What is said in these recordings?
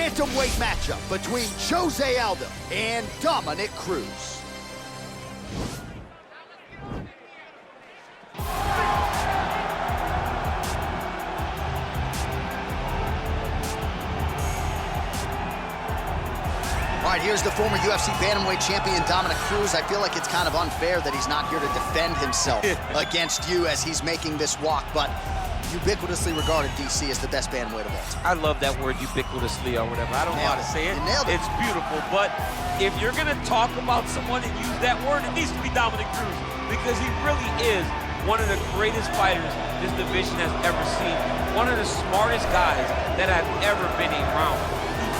bantamweight matchup between José Aldo and Dominick Cruz. All right, here's the former UFC bantamweight champion, Dominick Cruz. I feel like it's kind of unfair that he's not here to defend himself against you as he's making this walk, but ubiquitously regarded, DC, as the best bantamweight of all time. I love that word, ubiquitously or whatever. I don't know how to say it. You nailed it. It's beautiful, but if you're going to talk about someone and use that word, it needs to be Dominick Cruz, because he really is one of the greatest fighters this division has ever seen. One of the smartest guys that I've ever been around.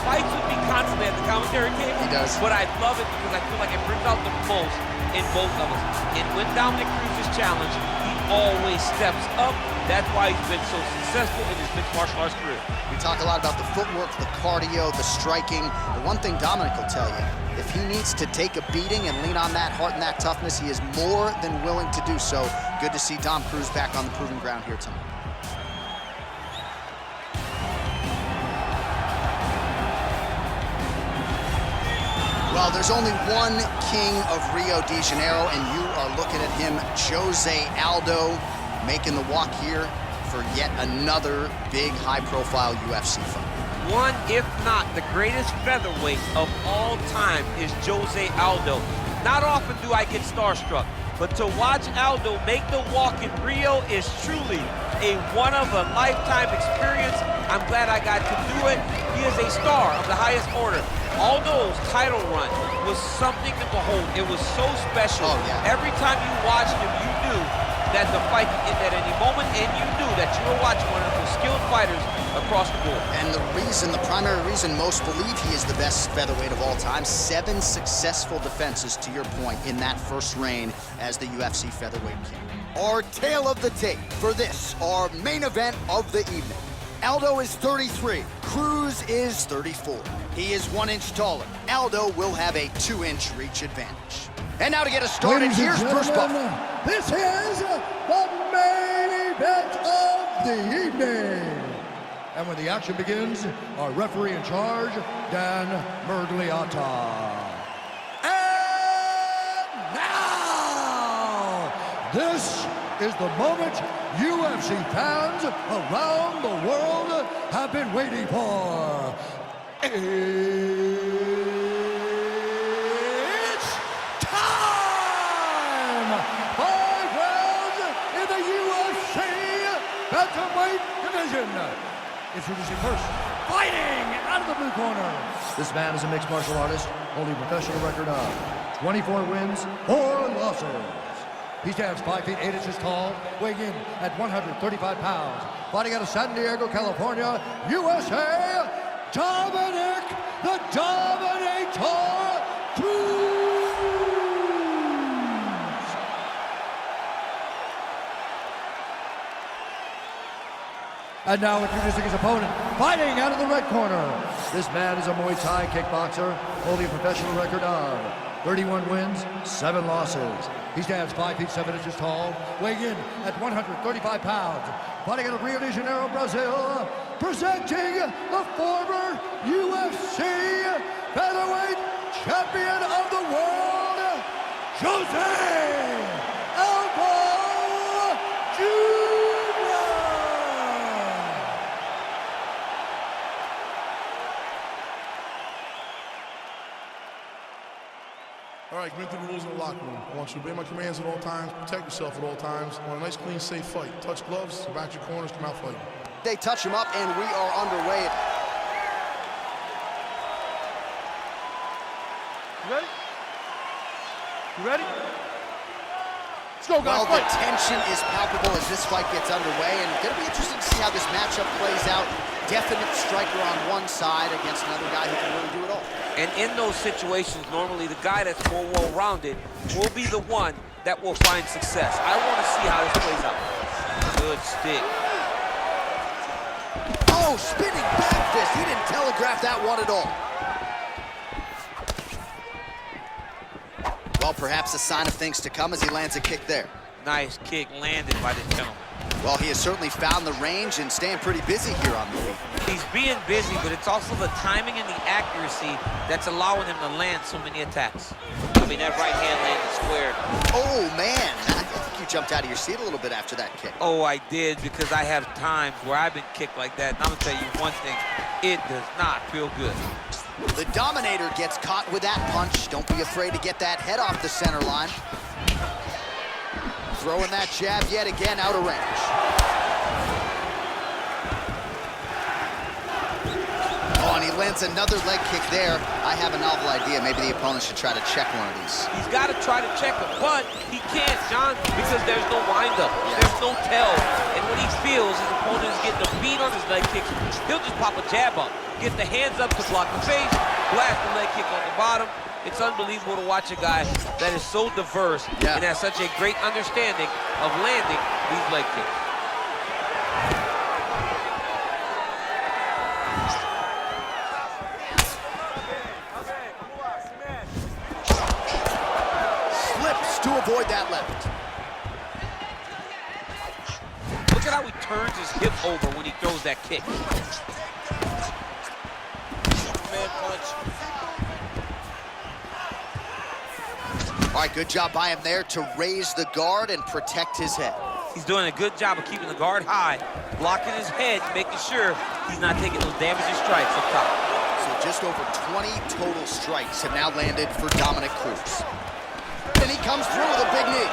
Fights with me constantly at the commentary table. He does. But I love it because I feel like it brings out the most in both of us. And when Dominick Cruz is challenged, he always steps up. That's why he's been so successful in his mixed martial arts career. We talk a lot about the footwork, the cardio, the striking. The one thing Dominick will tell you, if he needs to take a beating and lean on that heart and that toughness, he is more than willing to do so. Good to see Dom Cruz back on the proving ground here tonight. Well, there's only one king of Rio de Janeiro, and you are looking at him, José Aldo, making the walk here for yet another big, high-profile UFC fight. One, if not the greatest featherweight of all time, is José Aldo. Not often do I get starstruck, but to watch Aldo make the walk in Rio is truly a one-of-a-lifetime experience. I'm glad I got to do it. He is a star of the highest order. Aldo's title run was something to behold. It was so special. Oh, yeah. Every time you watched him, you knew that the fight could end at any moment, and you knew that you were watching one of the most skilled fighters across the board. And the primary reason most believe he is the best featherweight of all time, 7 successful defenses, to your point, in that first reign as the UFC featherweight king. Our tale of the tape for this, our main event of the evening. Aldo is 33, Cruz is 34. He is 1 inch taller. Aldo will have a 2-inch reach advantage. And now to get us started, here's Bruce Buffer. This is the main event of the evening. And when the action begins, our referee in charge, Dan Mergliata. And now, this is the moment UFC fans around the world have been waiting for. It's time! 5 rounds in the UFC bantamweight division. Introducing first, fighting out of the blue corner. This man is a mixed martial artist, holding a professional record of 24 wins, 4 losses. He stands 5 feet 8 inches tall, weighing in at 135 pounds. Fighting out of San Diego, California, USA, Dominick the Dominator Cruz! And now introducing his opponent, fighting out of the red corner. This man is a Muay Thai kickboxer, holding a professional record of 31 wins, 7 losses. He stands 5 feet 7 inches tall, weighing in at 135 pounds. Fighting out of Rio de Janeiro, Brazil, presenting the former UFC featherweight champion of the world, José Aldo Jr. All right, commit to the rules in the locker room. I want you to obey my commands at all times, protect yourself at all times. I want a nice, clean, safe fight. Touch gloves, back your corners, come out fighting. They touch him up, and we are underway. You ready? You ready? Let's go, guys. Well, the tension is palpable as this fight gets underway, and it's going to be interesting to see how this matchup plays out. Definite striker on one side against another guy who can really do it all. And in those situations, normally the guy that's more well-rounded will be the one that will find success. I want to see how this plays out. Good stick. Oh, spinning back fist. He didn't telegraph that one at all. Well, perhaps a sign of things to come as he lands a kick there. Nice kick landed by the gentleman. Well, he has certainly found the range and staying pretty busy here on the feet. He's being busy, but it's also the timing and the accuracy that's allowing him to land so many attacks. I mean, that right hand landed square. Oh, man. I think you jumped out of your seat a little bit after that kick. Oh, I did, because I have times where I've been kicked like that. And I'm going to tell you one thing, it does not feel good. The Dominator gets caught with that punch. Don't be afraid to get that head off the center line. Throwing that jab yet again out of range. Oh, and he lands another leg kick there. I have a novel idea. Maybe the opponent should try to check one of these. He's got to try to check him, but he can't, John, because there's no windup. There's no tell. And when he feels his opponent is getting a beat on his leg kicks, he'll just pop a jab up, get the hands up to block the face, blast the leg kick on the bottom. It's unbelievable to watch a guy that is so diverse and has such a great understanding of landing these leg kicks. To avoid that left. Look at how he turns his hip over when he throws that kick. Man punch. All right, good job by him there to raise the guard and protect his head. He's doing a good job of keeping the guard high, blocking his head, making sure he's not taking those damaging strikes up top. So just over 20 total strikes have now landed for Dominick Cruz. And he comes through with a big knee.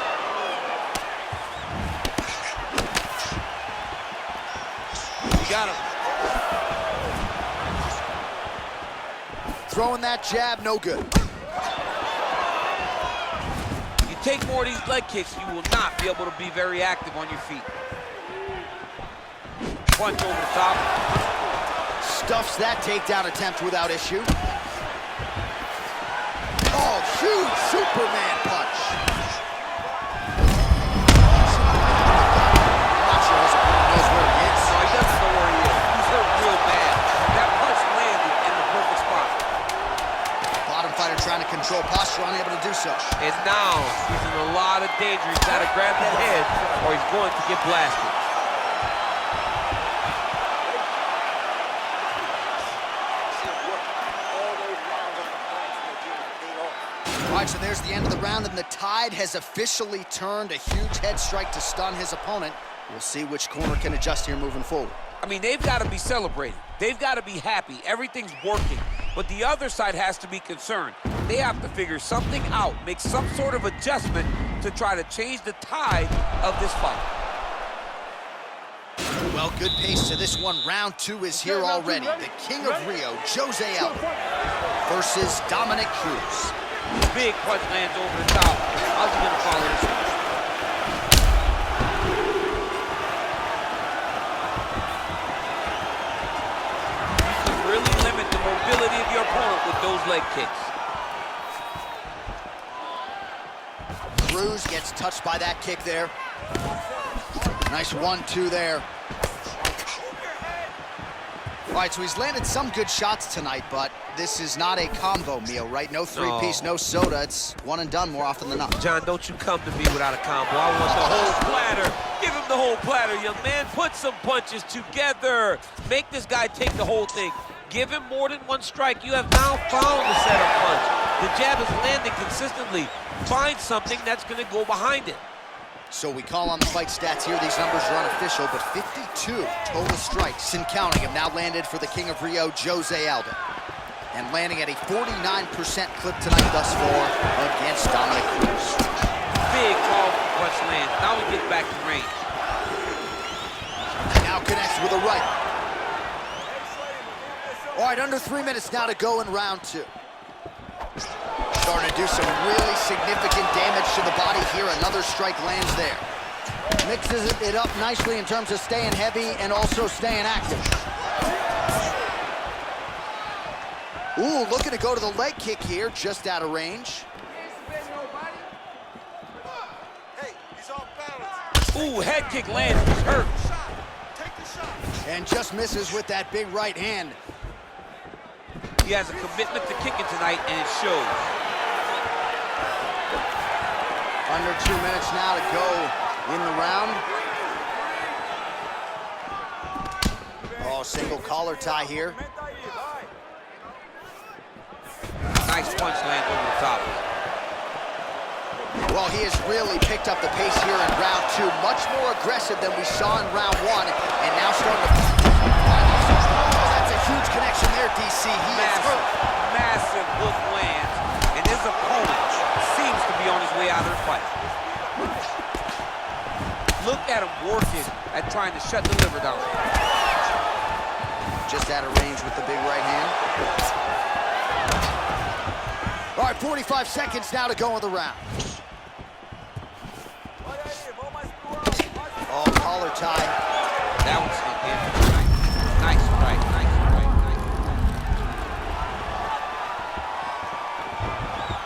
You got him. Throwing that jab, no good. You take more of these leg kicks, you will not be able to be very active on your feet. Punch over the top. Stuffs that takedown attempt without issue. Oh, huge Superman punch. I'm not sure his opponent knows where he is. No, he doesn't know where he is. He's hurt real bad. That punch landed in the perfect spot. Bottom fighter trying to control posture, unable to do so. And now he's in a lot of danger. He's got to grab that head or he's going to get blasted. All right, so there's the end of the round, and the tide has officially turned. A huge head strike to stun his opponent. We'll see which corner can adjust here moving forward. I mean, they've got to be celebrating. They've got to be happy. Everything's working. But the other side has to be concerned. They have to figure something out, make some sort of adjustment to try to change the tide of this fight. Well, good pace to this one. Round two is here already. The King of Rio, José Aldo, versus Dominick Cruz. Big punch lands over the top. How's he going to follow this one? You can really limit the mobility of your opponent with those leg kicks. Cruz gets touched by that kick there. Nice 1-2 there. All right, so he's landed some good shots tonight, but this is not a combo meal, right? No three-piece, no soda. It's one and done more often than not. John, don't you come to me without a combo. I want the whole platter. Give him the whole platter, young man. Put some punches together. Make this guy take the whole thing. Give him more than one strike. You have now found the setup punch. The jab is landing consistently. Find something that's going to go behind it. So we call on the fight stats here. These numbers are unofficial, but 52 total strikes and counting have now landed for the King of Rio, José Aldo. And landing at a 49% clip tonight thus far against Dominick Cruz. Big call punch lands. Now we get back to range. Now connects with a right. All right, under 3 minutes now to go in round two. Starting to do some really significant damage to the body here. Another strike lands there. Mixes it up nicely in terms of staying heavy and also staying active. Ooh, looking to go to the leg kick here, just out of range. Ooh, head kick lands. He's hurt. And just misses with that big right hand. He has a commitment to kicking tonight, and it shows. Under 2 minutes now to go in the round. Oh, Oh, single collar tie here. Nice punch lands over the top. Well, he has really picked up the pace here in round 2. Much more aggressive than we saw in round 1. And now starting to... Oh, that's a huge connection there, DC. He is hurt. Massive hook lands, and his opponent seems to be on his way out of the fight. Look at him working at trying to shut the liver down. Just out of range with the big right hand. All right, 45 seconds now to go in the round. Oh, collar tie. That one's snuck in. Nice strike, nice strike, nice strike.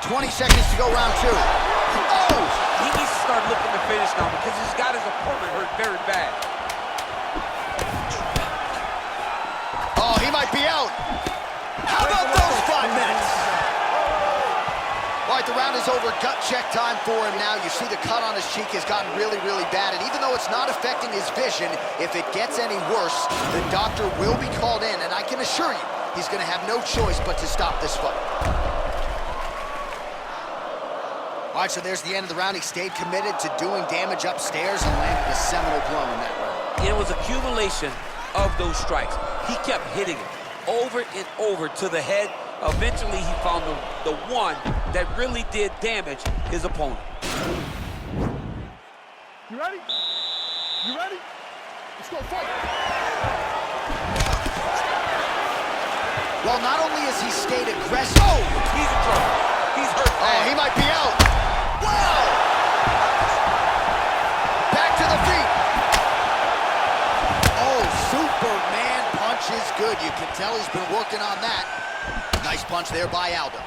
20 seconds to go, round 2. Oh! He needs to start looking to finish now because he's got his opponent hurt very bad. Oh, he might be out. How about those 5 minutes? All right, the round is over. Gut check time for him now. You see the cut on his cheek has gotten really, really bad. And even though it's not affecting his vision, if it gets any worse, the doctor will be called in. And I can assure you, he's going to have no choice but to stop this fight. All right, so there's the end of the round. He stayed committed to doing damage upstairs and landed a seminal blow in that round. It was accumulation of those strikes. He kept hitting it over and over to the head. Eventually, he found the one that really did damage his opponent. You ready? You ready? Let's go fight. Well, not only has he stayed aggressive... Oh! He's in trouble. He's hurt bad. Oh, he might be out. Wow! Back to the feet. Oh, Superman punch is good. You can tell he's been working on that. Nice punch there by Aldo.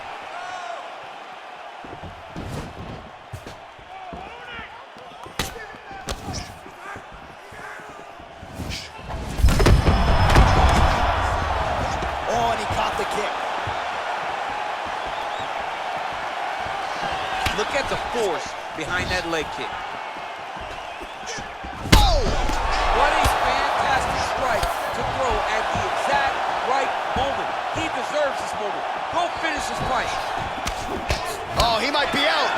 Oh, and he caught the kick. Look at the force behind that leg kick. Oh! What a fantastic strike to throw at the exact right moment. He deserves this moment. Go finish this fight. Oh, he might be out.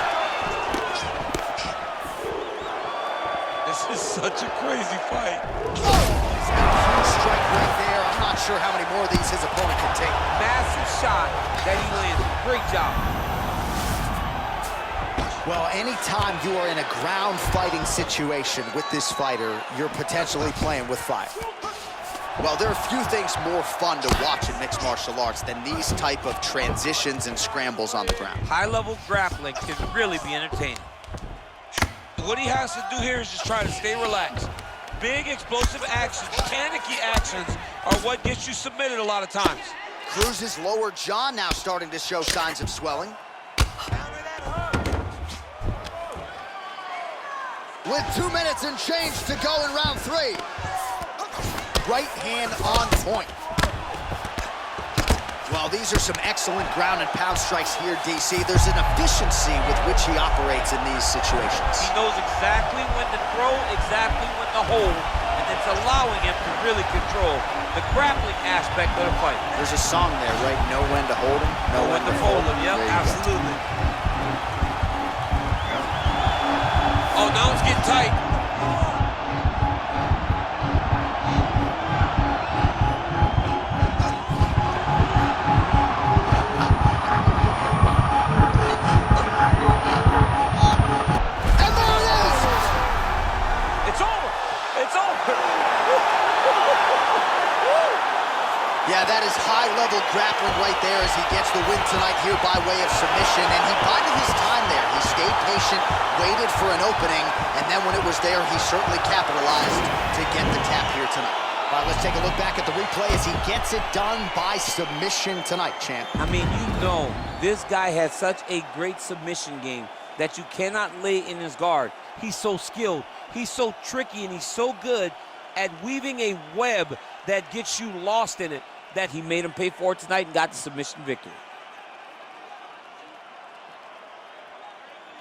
This is such a crazy fight. Oh! He's got a huge strike right there. I'm not sure how many more of these his opponent can take. Massive shot that he landed. Great job. Well, anytime you are in a ground fighting situation with this fighter, you're potentially playing with fire. Well, there are few things more fun to watch in mixed martial arts than these type of transitions and scrambles on the ground. High-level grappling can really be entertaining. What he has to do here is just try to stay relaxed. Big, explosive actions, panicky actions are what gets you submitted a lot of times. Cruz's lower jaw now starting to show signs of swelling. With 2 minutes and change to go in round 3. Right hand on point. Well, these are some excellent ground and pound strikes here, DC. There's an efficiency with which he operates in these situations. He knows exactly when to throw, exactly when to hold, and it's allowing him to really control the grappling aspect of the fight. There's a song there, right? Know when to hold him, Know when to fold him, yep, absolutely. Oh, now it's getting tight. Yeah, that is high-level grappling right there as he gets the win tonight here by way of submission. And he bided his time there. He stayed patient, waited for an opening, and then when it was there, he certainly capitalized to get the tap here tonight. All right, let's take a look back at the replay as he gets it done by submission tonight, champ. I mean, you know, this guy has such a great submission game that you cannot lay in his guard. He's so skilled, he's so tricky, and he's so good at weaving a web that gets you lost in it, that he made him pay for it tonight and got the submission victory.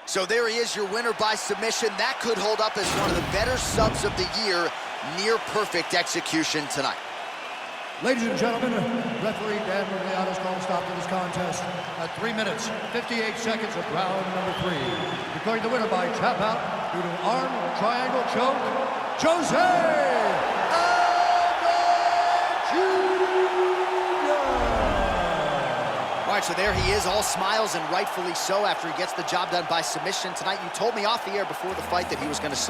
So there he is, your winner by submission. That could hold up as one of the better subs of the year. Near perfect execution tonight. Ladies and gentlemen, referee Dan Murgliano's called a stop to this contest at 3 minutes, 58 seconds of round number 3. Declaring the winner by tap out due to an arm triangle choke, José Aldo Jr. All right, so there he is, all smiles and rightfully so after he gets the job done by submission. Tonight, you told me off the air before the fight that he was going to